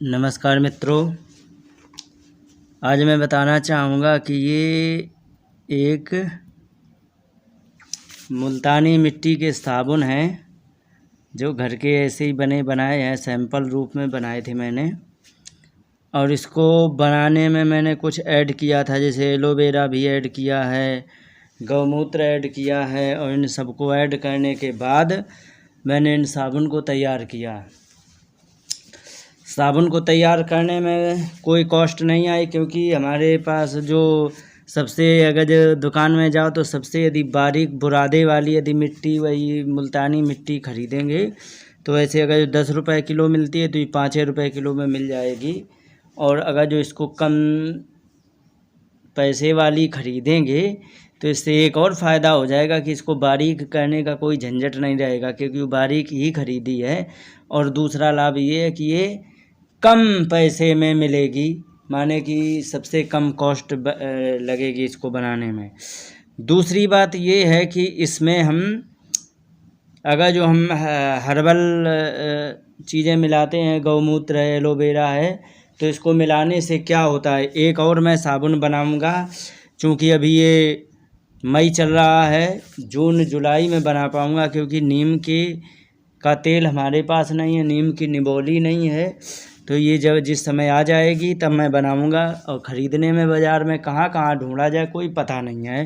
नमस्कार मित्रों, आज मैं बताना चाहूँगा कि ये एक मुल्तानी मिट्टी के साबुन हैं जो घर के ऐसे ही बनाए हैं, सैंपल रूप में बनाए थे मैंने। और इसको बनाने में मैंने कुछ ऐड किया था, जैसे एलोवेरा भी ऐड किया है, गौमूत्र ऐड किया है। और इन सबको ऐड करने के बाद मैंने इन साबुन को तैयार किया। साबुन को तैयार करने में कोई कॉस्ट नहीं आई, क्योंकि हमारे पास जो सबसे अगर जो दुकान में जाओ तो सबसे यदि बारीक बुरादे वाली यदि मिट्टी, वही मुल्तानी मिट्टी ख़रीदेंगे तो ऐसे अगर 10 रुपये किलो मिलती है तो ये 5 रुपये किलो में मिल जाएगी। और अगर जो इसको कम पैसे वाली ख़रीदेंगे तो इससे एक और फ़ायदा हो जाएगा कि इसको बारीक करने का कोई झंझट नहीं रहेगा, क्योंकि वो बारीक ही ख़रीदी है। और दूसरा लाभ ये है कि ये कम पैसे में मिलेगी, माने कि सबसे कम कॉस्ट लगेगी इसको बनाने में। दूसरी बात ये है कि इसमें हम अगर जो हम हर्बल चीज़ें मिलाते हैं, गौमूत्र है, एलोवेरा है, तो इसको मिलाने से क्या होता है, एक और मैं साबुन बनाऊंगा। चूँकि अभी ये मई चल रहा है, जून जुलाई में बना पाऊंगा, क्योंकि नीम का तेल हमारे पास नहीं है, नीम की निबोली नहीं है। तो ये जब जिस समय आ जाएगी तब मैं बनाऊंगा। और ख़रीदने में बाज़ार में कहाँ ढूंढा जाए कोई पता नहीं है,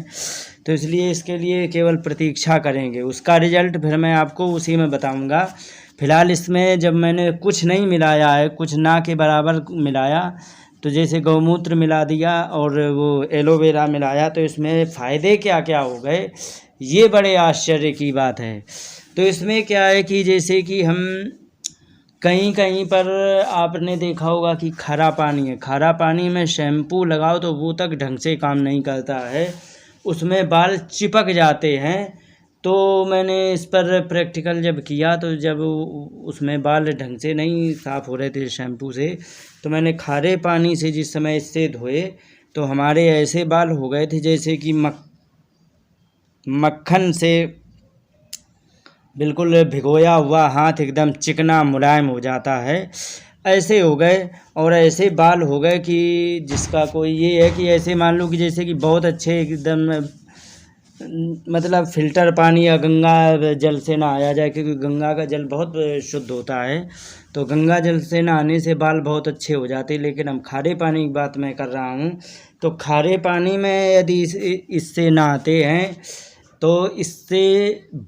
तो इसलिए इसके लिए केवल प्रतीक्षा करेंगे। उसका रिज़ल्ट फिर मैं आपको उसी में बताऊंगा। फ़िलहाल इसमें जब मैंने कुछ नहीं मिलाया है, कुछ ना के बराबर मिलाया, तो जैसे गौमूत्र मिला दिया और वो एलोवेरा मिलाया, तो इसमें फ़ायदे क्या क्या हो गए, ये बड़े आश्चर्य की बात है। तो इसमें क्या है कि जैसे कि हम कहीं पर आपने देखा होगा कि खारा पानी है, खारा पानी में शैम्पू लगाओ तो वो तक ढंग से काम नहीं करता है, उसमें बाल चिपक जाते हैं। तो मैंने इस पर प्रैक्टिकल जब किया, तो जब उसमें बाल ढंग से नहीं साफ़ हो रहे थे शैम्पू से, तो मैंने खारे पानी से जिस समय इससे धोए तो हमारे ऐसे बाल हो गए थे जैसे कि मक्खन से बिल्कुल भिगोया हुआ हाथ एकदम चिकना मुलायम हो जाता है, ऐसे हो गए। और ऐसे बाल हो गए कि जिसका कोई ये है कि ऐसे मान लो कि जैसे कि बहुत अच्छे एकदम मतलब फ़िल्टर पानी या गंगा जल से नहाया जाए, क्योंकि गंगा का जल बहुत शुद्ध होता है, तो गंगा जल से नहाने से बाल बहुत अच्छे हो जाते हैं। लेकिन हम खारे पानी की बात मैं कर रहा हूँ, तो खारे पानी में यदि इससे नहाते हैं तो इससे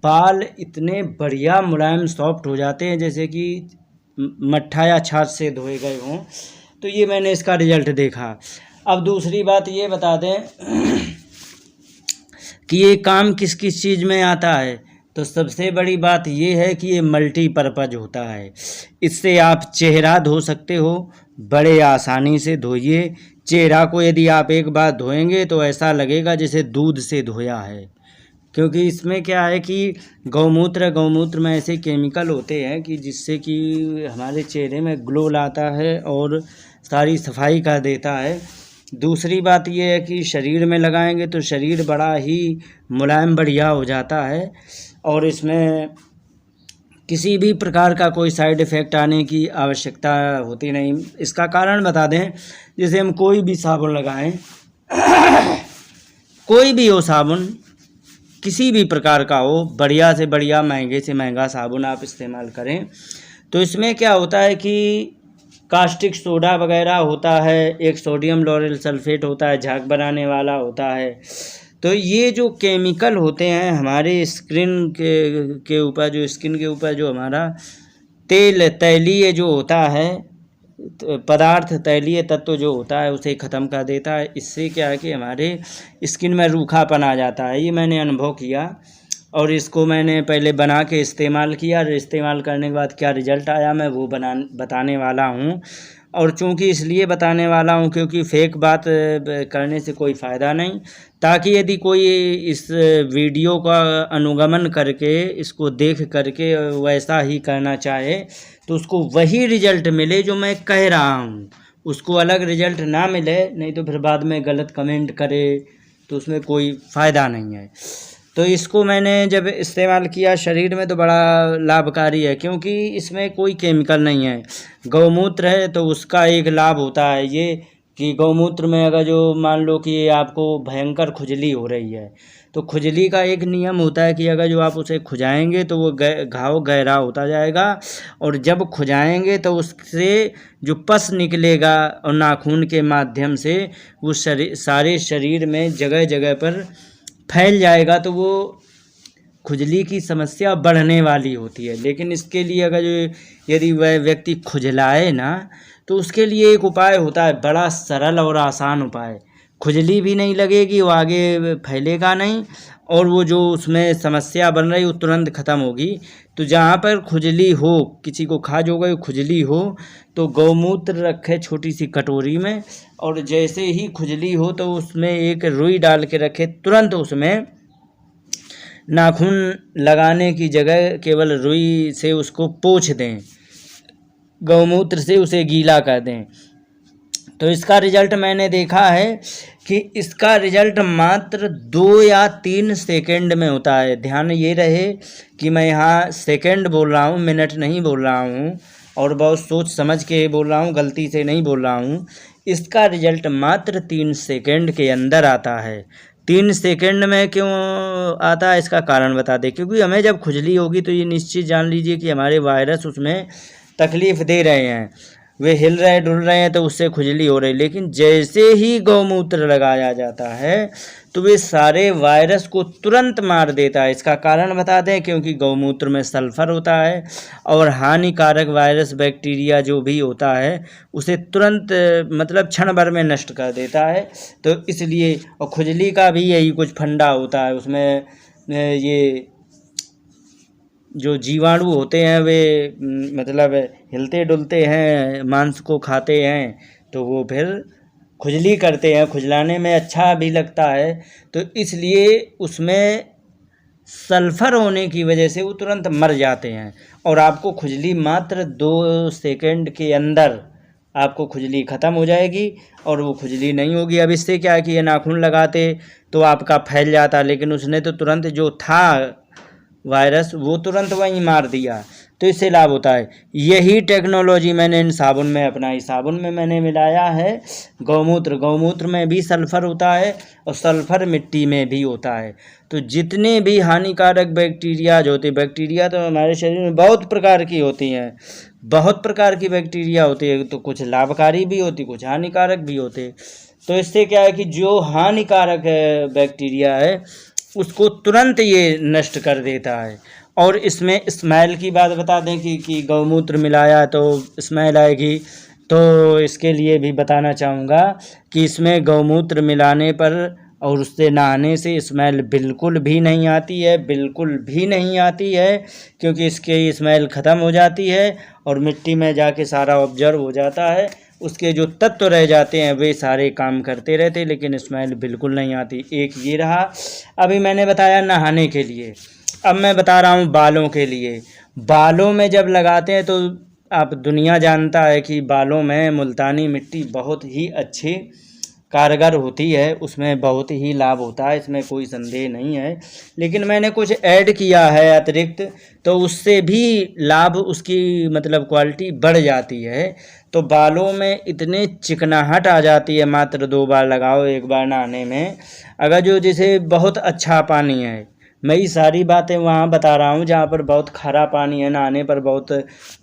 बाल इतने बढ़िया मुलायम सॉफ्ट हो जाते हैं जैसे कि मट्ठा या छाछ से धोए गए हों। तो ये मैंने इसका रिज़ल्ट देखा। अब दूसरी बात ये बता दें कि ये काम किस किस चीज़ में आता है, तो सबसे बड़ी बात ये है कि ये मल्टीपर्पज़ होता है। इससे आप चेहरा धो सकते हो, बड़े आसानी से धोइए। चेहरा को यदि आप एक बार धोएंगे तो ऐसा लगेगा जैसे दूध से धोया है, क्योंकि इसमें क्या है कि गौमूत्र में ऐसे केमिकल होते हैं कि जिससे कि हमारे चेहरे में ग्लो लाता है और सारी सफाई कर देता है। दूसरी बात ये है कि शरीर में लगाएंगे तो शरीर बड़ा ही मुलायम बढ़िया हो जाता है, और इसमें किसी भी प्रकार का कोई साइड इफ़ेक्ट आने की आवश्यकता होती नहीं। इसका कारण बता दें, जैसे हम कोई भी साबुन लगाएं कोई भी हो साबुन, किसी भी प्रकार का हो, बढ़िया से बढ़िया, महंगे से महंगा साबुन आप इस्तेमाल करें, तो इसमें क्या होता है कि कास्टिक सोडा वगैरह होता है, एक सोडियम लॉरेल सल्फेट होता है, झाग बनाने वाला होता है। तो ये जो केमिकल होते हैं हमारे स्किन के ऊपर, जो स्किन के ऊपर जो हमारा तैलीय जो होता है पदार्थ, तैलीय तत्व जो होता है, उसे ख़त्म कर देता है। इससे क्या है कि हमारे स्किन में रूखापन आ जाता है। ये मैंने अनुभव किया, और इसको मैंने पहले बना के इस्तेमाल किया, और इस्तेमाल करने के बाद क्या रिज़ल्ट आया मैं वो बताने वाला हूँ। और चूँकि इसलिए बताने वाला हूँ क्योंकि फेक बात करने से कोई फ़ायदा नहीं, ताकि यदि कोई इस वीडियो का अनुगमन करके, इसको देख करके वैसा ही करना चाहे तो उसको वही रिज़ल्ट मिले जो मैं कह रहा हूँ, उसको अलग रिज़ल्ट ना मिले, नहीं तो फिर बाद में गलत कमेंट करे तो उसमें कोई फ़ायदा नहीं है। तो इसको मैंने जब इस्तेमाल किया शरीर में तो बड़ा लाभकारी है, क्योंकि इसमें कोई केमिकल नहीं है। गौमूत्र है तो उसका एक लाभ होता है ये कि गौमूत्र में अगर जो मान लो कि आपको भयंकर खुजली हो रही है, तो खुजली का एक नियम होता है कि अगर जो आप उसे खुजाएंगे तो वो घाव गहरा होता जाएगा, और जब खुजाएंगे तो उससे जो पस निकलेगा और नाखून के माध्यम से वो सारे शरीर में जगह जगह पर फैल जाएगा, तो वो खुजली की समस्या बढ़ने वाली होती है। लेकिन इसके लिए अगर जो यदि वह व्यक्ति खुजलाए ना, तो उसके लिए एक उपाय होता है, बड़ा सरल और आसान उपाय। खुजली भी नहीं लगेगी, वो आगे फैलेगा नहीं, और वो जो उसमें समस्या बन रही वो तुरंत ख़त्म होगी। तो जहाँ पर खुजली हो, किसी को खाज हो गई खुजली हो, तो गौमूत्र रखे छोटी सी कटोरी में, और जैसे ही खुजली हो तो उसमें एक रुई डाल के रखे, तुरंत उसमें नाखून लगाने की जगह केवल रुई से उसको पोंछ दें, गौमूत्र से उसे गीला कर दें। तो इसका रिजल्ट मैंने देखा है कि इसका रिजल्ट मात्र 2 या 3 सेकंड में होता है। ध्यान ये रहे कि मैं यहाँ सेकंड बोल रहा हूँ, मिनट नहीं बोल रहा हूँ, और बहुत सोच समझ के बोल रहा हूँ, गलती से नहीं बोल रहा हूँ। इसका रिजल्ट मात्र 3 सेकंड के अंदर आता है। 3 सेकंड में क्यों आता है इसका कारण बता दें, क्योंकि हमें जब खुजली होगी तो ये निश्चित जान लीजिए कि हमारे वायरस उसमें तकलीफ़ दे रहे हैं, वे हिल रहे डुल रहे हैं, तो उससे खुजली हो रही। लेकिन जैसे ही गौमूत्र लगाया जाता है तो वे सारे वायरस को तुरंत मार देता है। इसका कारण बता दें, क्योंकि गौमूत्र में सल्फ़र होता है, और हानिकारक वायरस बैक्टीरिया जो भी होता है उसे तुरंत मतलब क्षण भर में नष्ट कर देता है। तो इसलिए, और खुजली का भी यही कुछ फंडा होता है, उसमें ये जो जीवाणु होते हैं वे मतलब हिलते डुलते हैं, मांस को खाते हैं, तो वो फिर खुजली करते हैं, खुजलाने में अच्छा भी लगता है। तो इसलिए उसमें सल्फ़र होने की वजह से वो तुरंत मर जाते हैं, और आपको खुजली मात्र 2 सेकंड के अंदर आपको खुजली ख़त्म हो जाएगी, और वो खुजली नहीं होगी। अब इससे क्या है कि ये नाखून लगाते तो आपका फैल जाता, लेकिन उसने तो तुरंत जो था वायरस वो तुरंत वहीं मार दिया। तो इससे लाभ होता है। यही टेक्नोलॉजी मैंने इन साबुन में अपनाई। साबुन में मैंने मिलाया है गौमूत्र। गौमूत्र में भी सल्फ़र होता है, और सल्फ़र मिट्टी में भी होता है। तो जितने भी हानिकारक बैक्टीरिया जो होते, बैक्टीरिया तो हमारे शरीर में बहुत प्रकार की होती हैं, बहुत प्रकार की बैक्टीरिया होती है, तो कुछ लाभकारी भी होती, कुछ हानिकारक भी होते। तो इससे क्या है कि जो हानिकारक बैक्टीरिया है उसको तुरंत ये नष्ट कर देता है। और इसमें स्मेल की बात बता दें कि गौमूत्र मिलाया तो स्मेल आएगी, तो इसके लिए भी बताना चाहूँगा कि इसमें गौमूत्र मिलाने पर और उससे नहाने से स्मेल बिल्कुल भी नहीं आती है, बिल्कुल भी नहीं आती है, क्योंकि इसकी स्मेल ख़त्म हो जाती है और मिट्टी में जाके सारा ऑब्जर्व हो जाता है। उसके जो तत्व रह जाते हैं वे सारे काम करते रहते, लेकिन स्मेल बिल्कुल नहीं आती। एक ये रहा। अभी मैंने बताया नहाने के लिए, अब मैं बता रहा हूँ बालों के लिए। बालों में जब लगाते हैं तो आप दुनिया जानता है कि बालों में मुल्तानी मिट्टी बहुत ही अच्छी कारगर होती है, उसमें बहुत ही लाभ होता है, इसमें कोई संदेह नहीं है। लेकिन मैंने कुछ ऐड किया है अतिरिक्त, तो उससे भी लाभ, उसकी मतलब क्वालिटी बढ़ जाती है। तो बालों में इतने चिकनाहट आ जाती है, मात्र 2 बार लगाओ, 1 बार नहाने में। अगर जो जैसे बहुत अच्छा पानी है, मैं ये सारी बातें वहाँ बता रहा हूँ जहाँ पर बहुत खारा पानी है, नहाने पर बहुत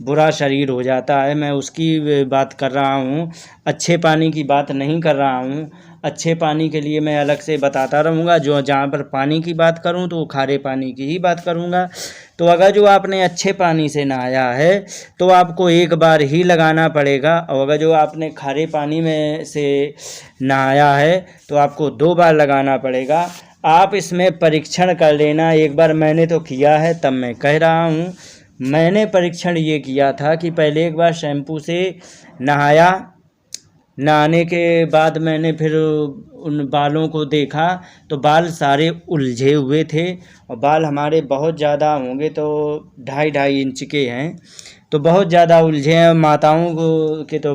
बुरा शरीर हो जाता है, मैं उसकी बात कर रहा हूँ, अच्छे पानी की बात नहीं कर रहा हूँ। अच्छे पानी के लिए मैं अलग से बताता रहूँगा। जो जहाँ पर पानी की बात करूँ तो खारे पानी की ही बात करूँगा। तो अगर जो आपने अच्छे पानी से नहाया है तो आपको 1 बार ही लगाना पड़ेगा, और अगर जो आपने खारे पानी में से नहाया है तो आपको 2 बार लगाना पड़ेगा। आप इसमें परीक्षण कर लेना। एक बार मैंने तो किया है, तब मैं कह रहा हूँ। मैंने परीक्षण ये किया था कि पहले एक बार शैम्पू से नहाया, नहाने के बाद मैंने फिर उन बालों को देखा तो बाल सारे उलझे हुए थे, और बाल हमारे बहुत ज़्यादा होंगे तो 2.5 इंच के हैं, तो बहुत ज़्यादा उलझे हैं। माताओं को के तो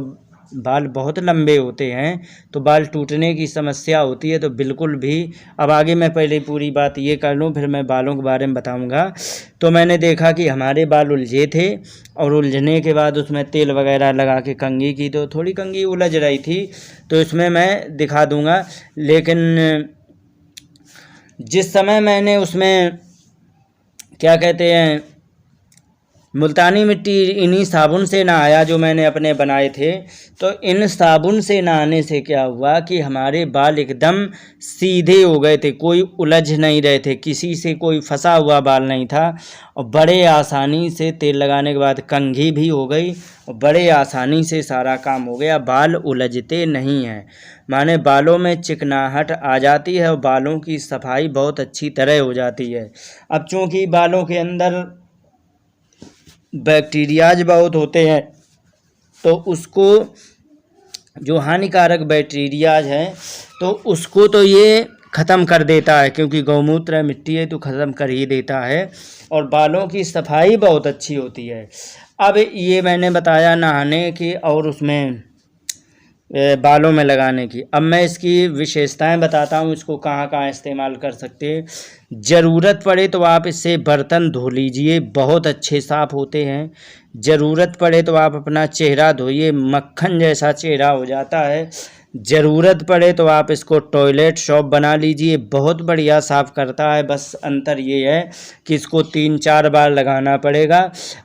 बाल बहुत लंबे होते हैं तो बाल टूटने की समस्या होती है। तो बिल्कुल भी, अब आगे मैं पहले पूरी बात ये कर लूँ, फिर मैं बालों के बारे में बताऊँगा। तो मैंने देखा कि हमारे बाल उलझे थे और उलझने के बाद उसमें तेल वगैरह लगा के कंघी की, तो थोड़ी कंघी उलझ रही थी, तो इसमें मैं दिखा दूँगा। लेकिन जिस समय मैंने उसमें क्या कहते हैं मुल्तानी मिट्टी इन्हीं साबुन से नहाया जो मैंने अपने बनाए थे, तो इन साबुन से नहाने से क्या हुआ कि हमारे बाल एकदम सीधे हो गए थे, कोई उलझ नहीं रहे थे, किसी से कोई फंसा हुआ बाल नहीं था। और बड़े आसानी से तेल लगाने के बाद कंघी भी हो गई और बड़े आसानी से सारा काम हो गया, बाल उलझते नहीं हैं। माने बालों में चिकनाहट आ जाती है और बालों की सफाई बहुत अच्छी तरह हो जाती है। अब चूँकि बालों के अंदर बैक्टीरियाज बहुत होते हैं, तो उसको जो हानिकारक बैक्टीरियाज हैं तो उसको तो ये ख़त्म कर देता है, क्योंकि गौमूत्र मिट्टी है तो ख़त्म कर ही देता है और बालों की सफाई बहुत अच्छी होती है। अब ये मैंने बताया नहाने की और उसमें बालों में लगाने की। अब मैं इसकी विशेषताएं बताता हूँ, इसको कहाँ कहाँ इस्तेमाल कर सकते हैं। ज़रूरत पड़े तो आप इससे बर्तन धो लीजिए, बहुत अच्छे साफ़ होते हैं। ज़रूरत पड़े तो आप अपना चेहरा धोइए, मक्खन जैसा चेहरा हो जाता है। ज़रूरत पड़े तो आप इसको टॉयलेट सॉप बना लीजिए, बहुत बढ़िया साफ़ करता है। बस अंतर ये है कि इसको 3-4 बार लगाना पड़ेगा।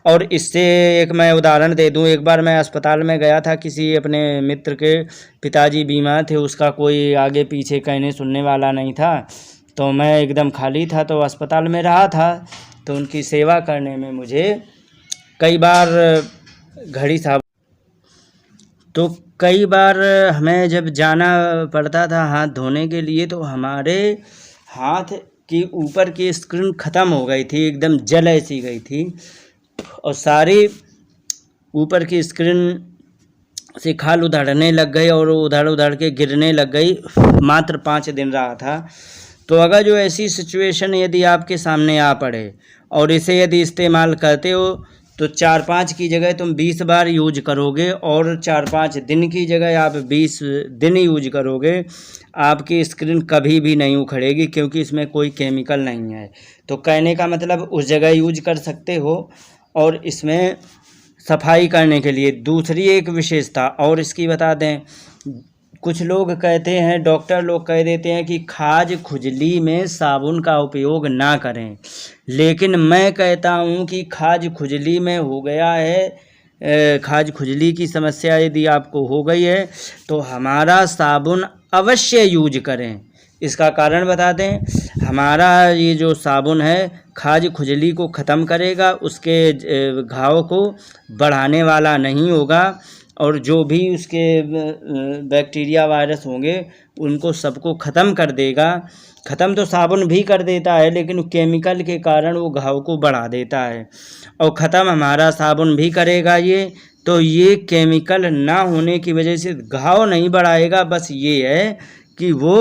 और इससे एक मैं उदाहरण दे दूं, एक बार मैं अस्पताल में गया था, किसी अपने मित्र के पिताजी बीमार थे, उसका कोई आगे पीछे कहने सुनने वाला नहीं था, तो मैं एकदम खाली था तो अस्पताल में रहा था। तो उनकी सेवा करने में मुझे कई बार घड़ी साहब तो कई बार हमें जब जाना पड़ता था हाथ धोने के लिए, तो हमारे हाथ की ऊपर की स्किन ख़त्म हो गई थी, एकदम जल ऐसी गई थी और सारी ऊपर की स्किन से खाल उधड़ने लग गई और उधड़ उधड़ के गिरने लग गई। मात्र 5 दिन रहा था। तो अगर जो ऐसी सिचुएशन यदि आपके सामने आ पड़े और इसे यदि इस्तेमाल करते हो तो 4-5 की जगह तुम 20 बार यूज करोगे और 4-5 दिन की जगह आप 20 दिन यूज करोगे, आपकी स्किन कभी भी नहीं उखड़ेगी, क्योंकि इसमें कोई केमिकल नहीं है। तो कहने का मतलब उस जगह यूज कर सकते हो। और इसमें सफाई करने के लिए दूसरी एक विशेषता और इसकी बता दें, कुछ लोग कहते हैं, डॉक्टर लोग कह देते हैं कि खाज खुजली में साबुन का उपयोग ना करें, लेकिन मैं कहता हूं कि खाज खुजली में हो गया है, खाज खुजली की समस्या यदि आपको हो गई है तो हमारा साबुन अवश्य यूज करें। इसका कारण बता दें, हमारा ये जो साबुन है खाज खुजली को ख़त्म करेगा, उसके घाव को बढ़ाने वाला नहीं होगा और जो भी उसके बैक्टीरिया वायरस होंगे उनको सबको ख़त्म कर देगा। ख़त्म तो साबुन भी कर देता है, लेकिन केमिकल के कारण वो घाव को बढ़ा देता है और ख़त्म हमारा साबुन भी करेगा ये। तो ये केमिकल ना होने की वजह से घाव नहीं बढ़ाएगा, बस ये है कि वो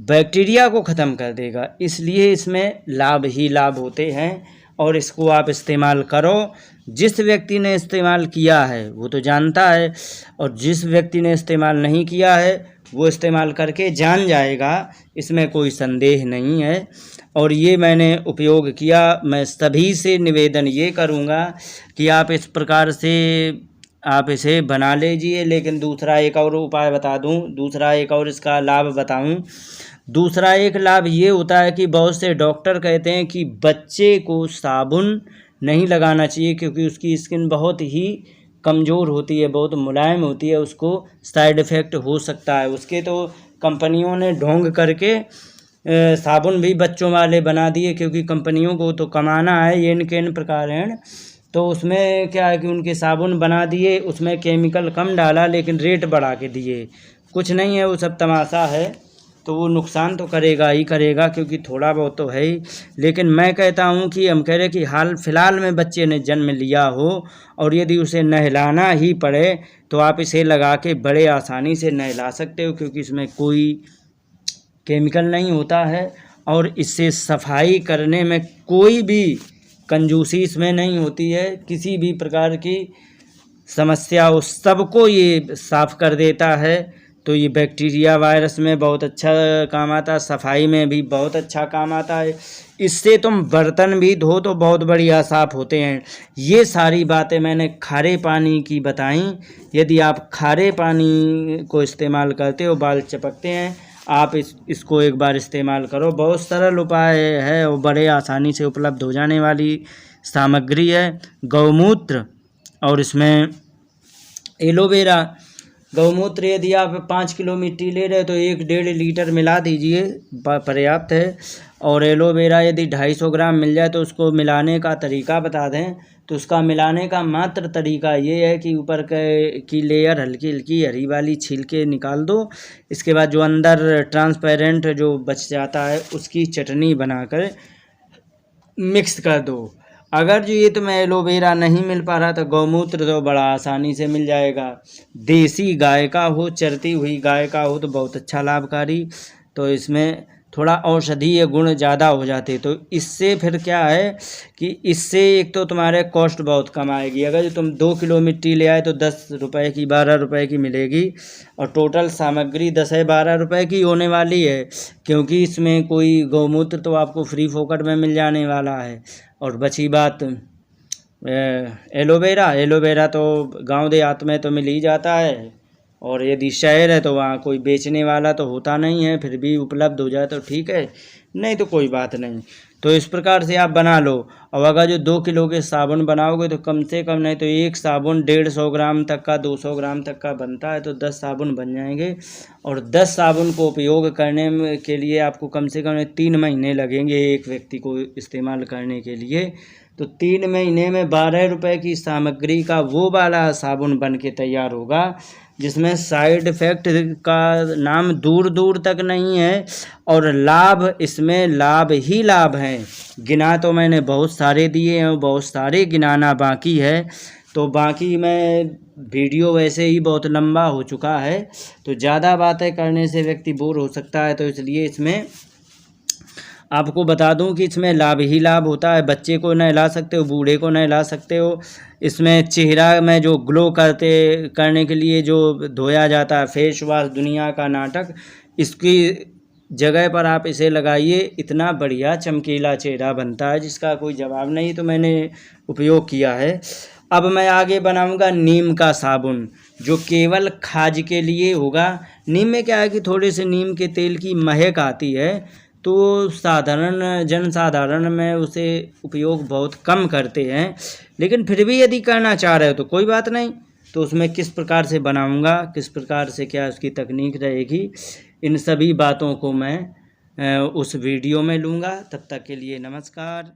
बैक्टीरिया को ख़त्म कर देगा। इसलिए इसमें लाभ ही लाभ होते हैं और इसको आप इस्तेमाल करो। जिस व्यक्ति ने इस्तेमाल किया है वो तो जानता है, और जिस व्यक्ति ने इस्तेमाल नहीं किया है वो इस्तेमाल करके जान जाएगा, इसमें कोई संदेह नहीं है। और ये मैंने उपयोग किया। मैं सभी से निवेदन ये करूँगा कि आप इस प्रकार से आप इसे बना लीजिए। लेकिन दूसरा एक और उपाय बता दूं, दूसरा एक और इसका लाभ बताऊं। दूसरा एक लाभ ये होता है कि बहुत से डॉक्टर कहते हैं कि बच्चे को साबुन नहीं लगाना चाहिए, क्योंकि उसकी स्किन बहुत ही कमज़ोर होती है, बहुत मुलायम होती है, उसको साइड इफ़ेक्ट हो सकता है। उसके तो कंपनियों ने ढोंग करके साबुन भी बच्चों वाले बना दिए, क्योंकि कंपनियों को तो कमाना है, ये इनके इन प्रकार हैं। तो उसमें क्या है कि उनके साबुन बना दिए, उसमें केमिकल कम डाला लेकिन रेट बढ़ा के दिए। कुछ नहीं है, वो सब तमाशा है। तो वो नुकसान तो करेगा ही करेगा, क्योंकि थोड़ा बहुत तो है ही। लेकिन मैं कहता हूँ कि हम कह रहे कि हाल फिलहाल में बच्चे ने जन्म लिया हो और यदि उसे नहलाना ही पड़े तो आप इसे लगा के बड़े आसानी से नहला सकते हो, क्योंकि इसमें कोई केमिकल नहीं होता है और इससे सफाई करने में कोई भी कंजूसी इसमें नहीं होती है, किसी भी प्रकार की समस्या हो सबको ये साफ़ कर देता है। तो ये बैक्टीरिया वायरस में बहुत अच्छा काम आता है, सफाई में भी बहुत अच्छा काम आता है। इससे तुम बर्तन भी धो तो बहुत बढ़िया साफ़ होते हैं। ये सारी बातें मैंने खारे पानी की बताई। यदि आप खारे पानी को इस्तेमाल करते हो, बाल चपकते हैं, आप इसको एक बार इस्तेमाल करो। बहुत सरल उपाय है और बड़े आसानी से उपलब्ध हो जाने वाली सामग्री है। गौमूत्र और इसमें एलोवेरा। गौमूत्र यदि आप 5 किलो मिट्टी ले रहे हो तो 1-1.5 लीटर मिला दीजिए, पर्याप्त है। और एलोवेरा यदि 250 ग्राम मिल जाए तो उसको मिलाने का तरीका बता दें। तो उसका मिलाने का मात्र तरीका ये है कि ऊपर की लेयर हल्की हल्की हरी वाली छील के निकाल दो। इसके बाद जो अंदर ट्रांसपेरेंट जो बच जाता है उसकी चटनी बनाकर मिक्स कर दो। अगर जो ये तुम्हें एलोवेरा नहीं मिल पा रहा तो गौमूत्र तो बड़ा आसानी से मिल जाएगा। देसी गाय का हो, चरती हुई गाय का हो तो बहुत अच्छा लाभकारी। तो इसमें थोड़ा औषधीय गुण ज़्यादा हो जाते। तो इससे फिर क्या है कि इससे एक तो तुम्हारे कॉस्ट बहुत कम आएगी। अगर जो तुम 2 किलो मिट्टी ले आए तो 10 रुपये की 12 रुपये की मिलेगी और टोटल सामग्री 10 है 12 रुपये की होने वाली है, क्योंकि इसमें कोई गौमूत्र तो आपको फ्री फोकट में मिल जाने वाला है। और बची बात एलोवेरा तो गांव देहात में तो मिल ही जाता है, और यदि शहर है तो वहाँ कोई बेचने वाला तो होता नहीं है। फिर भी उपलब्ध हो जाए तो ठीक है, नहीं तो कोई बात नहीं। तो इस प्रकार से आप बना लो। और अगर जो 2 किलो के साबुन बनाओगे तो कम से कम नहीं तो एक साबुन 150 ग्राम तक का 200 ग्राम तक का बनता है, तो 10 साबुन बन जाएंगे। और 10 साबुन को उपयोग करने के लिए आपको कम से कम 3 महीने लगेंगे एक व्यक्ति को इस्तेमाल करने के लिए। तो 3 महीने में 12 रुपये की सामग्री का वो वाला साबुन बन के तैयार होगा जिसमें साइड इफ़ेक्ट का नाम दूर दूर तक नहीं है, और लाभ इसमें लाभ ही लाभ हैं। गिना तो मैंने बहुत सारे दिए हैं, बहुत सारे गिनाना बाकी है। तो बाकी मैं वीडियो वैसे ही बहुत लंबा हो चुका है, तो ज़्यादा बातें करने से व्यक्ति बोर हो सकता है। तो इसलिए इसमें आपको बता दूं कि इसमें लाभ ही लाभ होता है। बच्चे को नहला सकते हो, बूढ़े को नहला सकते हो। इसमें चेहरा में जो ग्लो करने के लिए जो धोया जाता है फेस वॉश, दुनिया का नाटक, इसकी जगह पर आप इसे लगाइए, इतना बढ़िया चमकीला चेहरा बनता है जिसका कोई जवाब नहीं। तो मैंने उपयोग किया है। अब मैं आगे बनाऊंगा नीम का साबुन, जो केवल खाज के लिए होगा। नीम में क्या है कि थोड़े से नीम के तेल की महक आती है, तो जनसाधारण में उसे उपयोग बहुत कम करते हैं। लेकिन फिर भी यदि करना चाह रहे हो तो कोई बात नहीं। तो उसमें किस प्रकार से बनाऊंगा, किस प्रकार से क्या उसकी तकनीक रहेगी, इन सभी बातों को मैं उस वीडियो में लूँगा। तब तक के लिए नमस्कार।